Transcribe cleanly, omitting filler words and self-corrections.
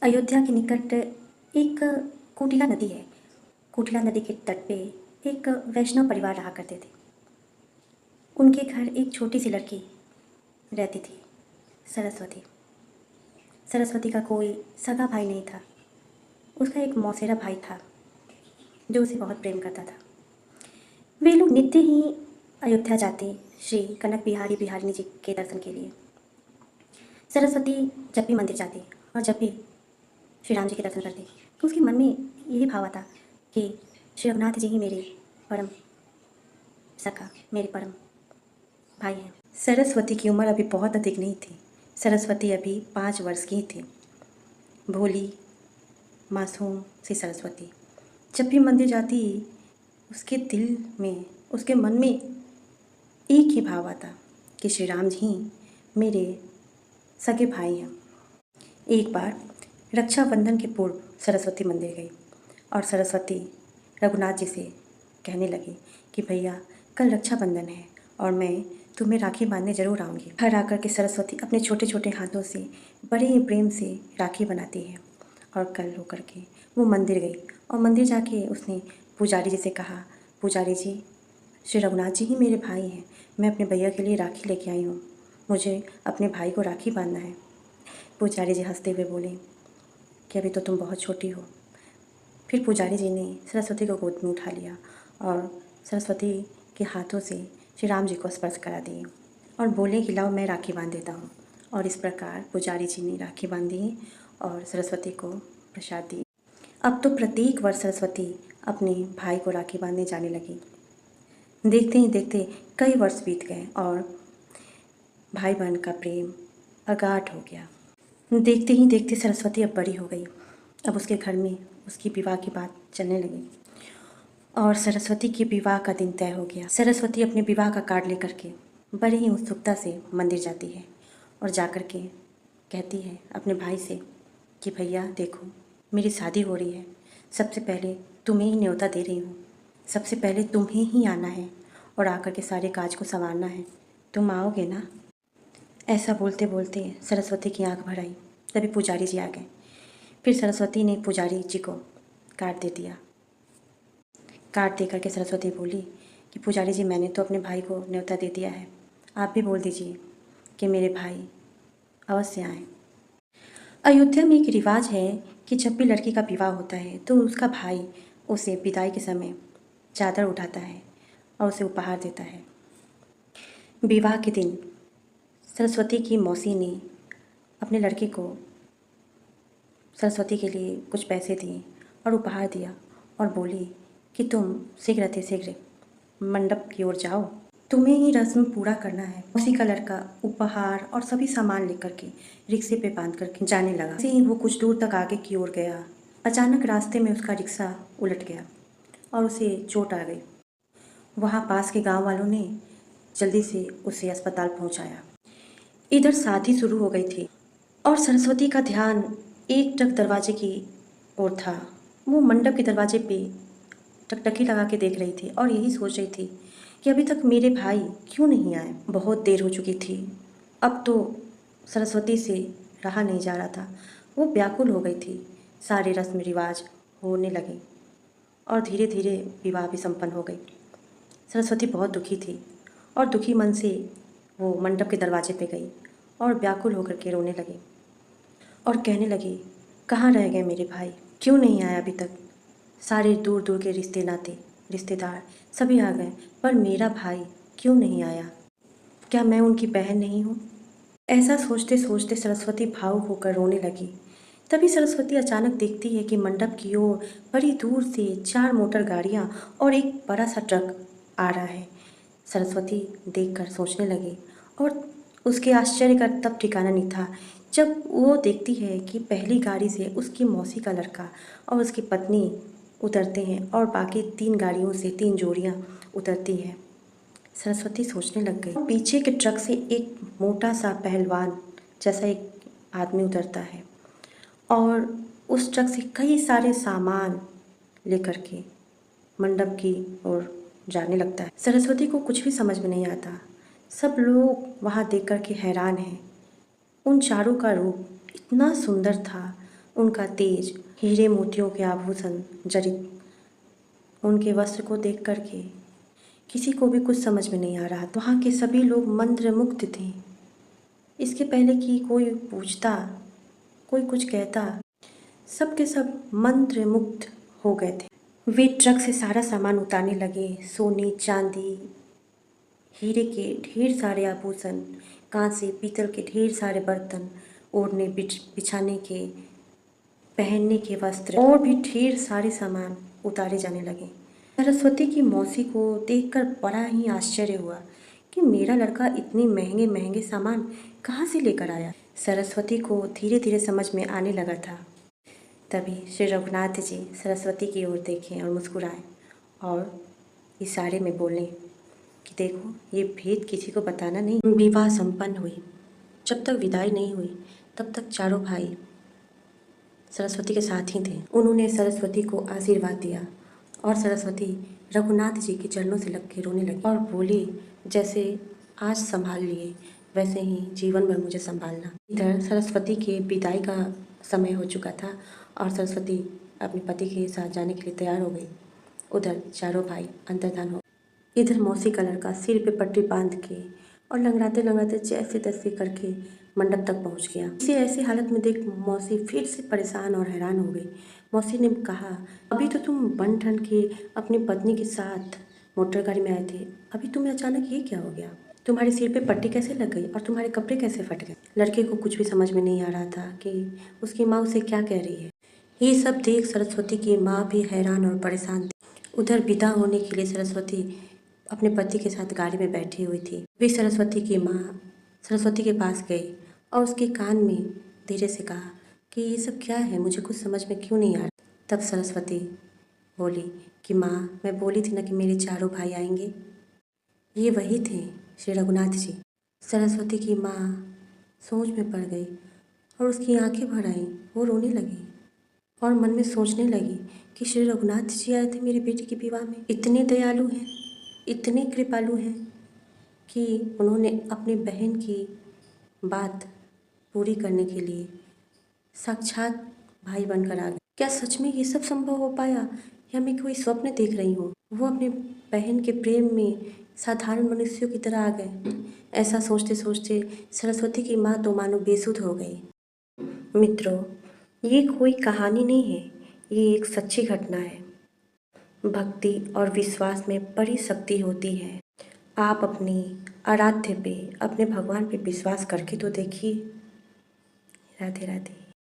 अयोध्या के निकट एक कोटिला नदी है। कोटिला नदी के तट पे एक वैष्णव परिवार रहा करते थे। उनके घर एक छोटी सी लड़की रहती थी, सरस्वती। सरस्वती का कोई सगा भाई नहीं था। उसका एक मौसेरा भाई था जो उसे बहुत प्रेम करता था। वे लोग नित्य ही अयोध्या जाते श्री कनक बिहारी बिहारिणी जी के दर्शन के लिए। सरस्वती जब भी मंदिर जाती और जब भी श्री राम जी के दर्शन करते तो उसके मन में यही भाव आता कि श्री रघुनाथ जी ही मेरे परम सखा, मेरे परम भाई हैं। सरस्वती की उम्र अभी बहुत अधिक नहीं थी। सरस्वती अभी 5 वर्ष की ही थी। भोली मासूम सी सरस्वती जब भी मंदिर जाती, उसके दिल में, उसके मन में एक ही भाव आता कि श्री राम जी मेरे सगे भाई हैं। एक बार रक्षाबंधन के पूर्व सरस्वती मंदिर गई और सरस्वती रघुनाथ जी से कहने लगी कि भैया कल रक्षाबंधन है और मैं तुम्हें राखी बांधने ज़रूर आऊँगी। घर आकर के सरस्वती अपने छोटे छोटे हाथों से बड़े ही प्रेम से राखी बनाती है और कल होकर के वो मंदिर गई और मंदिर जाके उसने पुजारी जी से कहा, पुजारी जी श्री रघुनाथ जी ही मेरे भाई हैं, मैं अपने भैया के लिए राखी लेके आई हूँ, मुझे अपने भाई को राखी बांधना है। पुजारी जी हंसते हुए बोले कि अभी तो तुम बहुत छोटी हो। फिर पुजारी जी ने सरस्वती को गोद में उठा लिया और सरस्वती के हाथों से श्री राम जी को स्पर्श करा दिए और बोले कि लाओ मैं राखी बांध देता हूँ। और इस प्रकार पुजारी जी ने राखी बांधी और सरस्वती को प्रसाद दी। अब तो प्रत्येक वर्ष सरस्वती अपने भाई को राखी बांधने जाने लगी। देखते ही देखते कई वर्ष बीत गए और भाई बहन का प्रेम अगाध हो गया। देखते ही देखते सरस्वती अब बड़ी हो गई। अब उसके घर में उसकी विवाह की बात चलने लगी और सरस्वती के विवाह का दिन तय हो गया। सरस्वती अपने विवाह का कार्ड लेकर के बड़ी ही उत्सुकता से मंदिर जाती है और जाकर के कहती है अपने भाई से कि भैया देखो मेरी शादी हो रही है, सबसे पहले तुम्हें ही न्योता दे रही हूँ, सबसे पहले तुम्हें ही आना है और आकर के सारे काज को संवारना है, तुम आओगे ना। ऐसा बोलते बोलते सरस्वती की आंख भर आई। तभी पुजारी जी आ गए। फिर सरस्वती ने पुजारी जी को कार्ड दे दिया। कार्ड दे करके सरस्वती बोली कि पुजारी जी मैंने तो अपने भाई को न्योता दे दिया है, आप भी बोल दीजिए कि मेरे भाई अवश्य आएँ। अयोध्या में एक रिवाज है कि जब भी लड़की का विवाह होता है तो उसका भाई उसे विदाई के समय चादर उठाता है और उसे उपहार देता है। विवाह के दिन सरस्वती की मौसी ने अपने लड़के को सरस्वती के लिए कुछ पैसे दिए और उपहार दिया और बोली कि तुम शीघ्र अतिशीघ्र मंडप की ओर जाओ, तुम्हें ही रस्म पूरा करना है। मौसी का लड़का उपहार और सभी सामान लेकर के रिक्शे पे बांध करके जाने लगा। ऐसे ही वो कुछ दूर तक आगे की ओर गया। अचानक रास्ते में उसका रिक्शा उलट गया और उसे चोट आ गई। वहाँ पास के गांव वालों ने जल्दी से उसे अस्पताल पहुँचाया। इधर शादी शुरू हो गई थी और सरस्वती का ध्यान एकटक दरवाजे की ओर था। वो मंडप के दरवाजे पे टकटकी लगा के देख रही थी और यही सोच रही थी कि अभी तक मेरे भाई क्यों नहीं आए। बहुत देर हो चुकी थी। अब तो सरस्वती से रहा नहीं जा रहा था। वो व्याकुल हो गई थी। सारे रस्म रिवाज होने लगे और धीरे धीरे विवाह भी संपन्न हो गई। सरस्वती बहुत दुखी थी और दुखी मन से वो मंडप के दरवाजे पे गई और व्याकुल होकर के रोने लगी और कहने लगी, कहाँ रह गए मेरे भाई, क्यों नहीं आया अभी तक। सारे दूर दूर के रिश्ते नाते रिश्तेदार सभी आ गए पर मेरा भाई क्यों नहीं आया, क्या मैं उनकी बहन नहीं हूँ। ऐसा सोचते सोचते सरस्वती भावुक होकर रोने लगी। तभी सरस्वती अचानक देखती है कि मंडप की ओर बड़ी दूर से 4 मोटर गाड़ियाँ और एक बड़ा सा ट्रक आ रहा है। सरस्वती देखकर सोचने लगी और उसके आश्चर्य का तब ठिकाना नहीं था जब वो देखती है कि पहली गाड़ी से उसकी मौसी का लड़का और उसकी पत्नी उतरते हैं और बाकी 3 गाड़ियों से 3 जोड़ियाँ उतरती हैं। सरस्वती सोचने लग गई। पीछे के ट्रक से एक मोटा सा पहलवान जैसा एक आदमी उतरता है और उस ट्रक से कई सारे सामान लेकर के मंडप की ओर जाने लगता है। सरस्वती को कुछ भी समझ में नहीं आता। सब लोग वहाँ देख कर के हैरान हैं। उन चारों का रूप इतना सुंदर था, उनका तेज हीरे मोतियों के आभूषण जड़ित उनके वस्त्र को देख करके किसी को भी कुछ समझ में नहीं आ रहा। वहाँ के सभी लोग मंत्रमुग्ध थे। इसके पहले कि कोई पूछता, कोई कुछ कहता, सब के सब मंत्रमुग्ध हो गए थे। वे ट्रक से सारा सामान उतारने लगे। सोने, चांदी, हीरे के ढेर सारे आभूषण, कांसे, पीतल के ढेर सारे बर्तन, ओढ़ने बिछाने के, पहनने के वस्त्र और भी ढेर सारे सामान उतारे जाने लगे। सरस्वती की मौसी को देखकर बड़ा ही आश्चर्य हुआ कि मेरा लड़का इतने महंगे महंगे सामान कहाँ से लेकर आया। सरस्वती को धीरे धीरे समझ में आने लगा था। तभी श्री रघुनाथ जी सरस्वती की ओर देखें और मुस्कुराए और इशारे में बोलें कि देखो, ये भेद किसी को बताना नहीं। विवाह संपन्न हुई। जब तक विदाई नहीं हुई तब तक चारों भाई सरस्वती के साथ ही थे। उन्होंने सरस्वती को आशीर्वाद दिया और सरस्वती रघुनाथ जी के चरणों से लग के रोने लगी और बोली, जैसे आज संभाल लिए वैसे ही जीवन भर मुझे संभालना। इधर सरस्वती के विदाई का समय हो चुका था और सरस्वती अपने पति के साथ जाने के लिए तैयार हो गई। उधर चारों भाई अंतर्धान हो। इधर मौसी का लड़का सिर पे पट्टी बांध के और लंगड़ाते लंगड़ाते जैसे तैसे करके मंडप तक पहुंच गया। इसे ऐसी हालत में देख मौसी फिर से परेशान और हैरान हो गई। मौसी ने कहा, अभी तो तुम बन ठन के अपनी पत्नी के साथ मोटर गाड़ी में आए थे, अभी तुम्हें अचानक ये क्या हो गया? तुम्हारे सिर पे पट्टी कैसे लग गई और तुम्हारे कपड़े कैसे फट गए? लड़के को कुछ भी समझ में नहीं आ रहा था कि उसकी माँ उसे क्या कह रही है। ये सब देख सरस्वती की माँ भी हैरान और परेशान थी। उधर विदा होने के लिए सरस्वती अपने पति के साथ गाड़ी में बैठी हुई थी। वे सरस्वती की माँ सरस्वती के पास गई और उसके कान में धीरे से कहा कि ये सब क्या है, मुझे कुछ समझ में क्यों नहीं आ रहा। तब सरस्वती बोली कि माँ, मैं बोली थी ना कि मेरे चारों भाई आएंगे। ये वही थे, श्री रघुनाथ जी। सरस्वती की माँ सोच में पड़ गई और उसकी आंखें भर आईं। वो रोने लगी और मन में सोचने लगी कि श्री रघुनाथ जी आए थे मेरी बेटी के विवाह में। इतने दयालु हैं, इतने कृपालु हैं कि उन्होंने अपनी बहन की बात पूरी करने के लिए साक्षात भाई बनकर आ गए। क्या सच में ये सब संभव हो पाया या मैं कोई स्वप्न देख रही हूँ? वो अपने बहन के प्रेम में साधारण मनुष्यों की तरह आ गए। ऐसा सोचते सोचते सरस्वती की माँ तो मानो बेसुध हो गई। मित्रों, ये कोई कहानी नहीं है, ये एक सच्ची घटना है। भक्ति और विश्वास में बड़ी शक्ति होती है। आप अपनी आराध्य पे, अपने भगवान पे विश्वास करके तो देखिए। राधे राधे।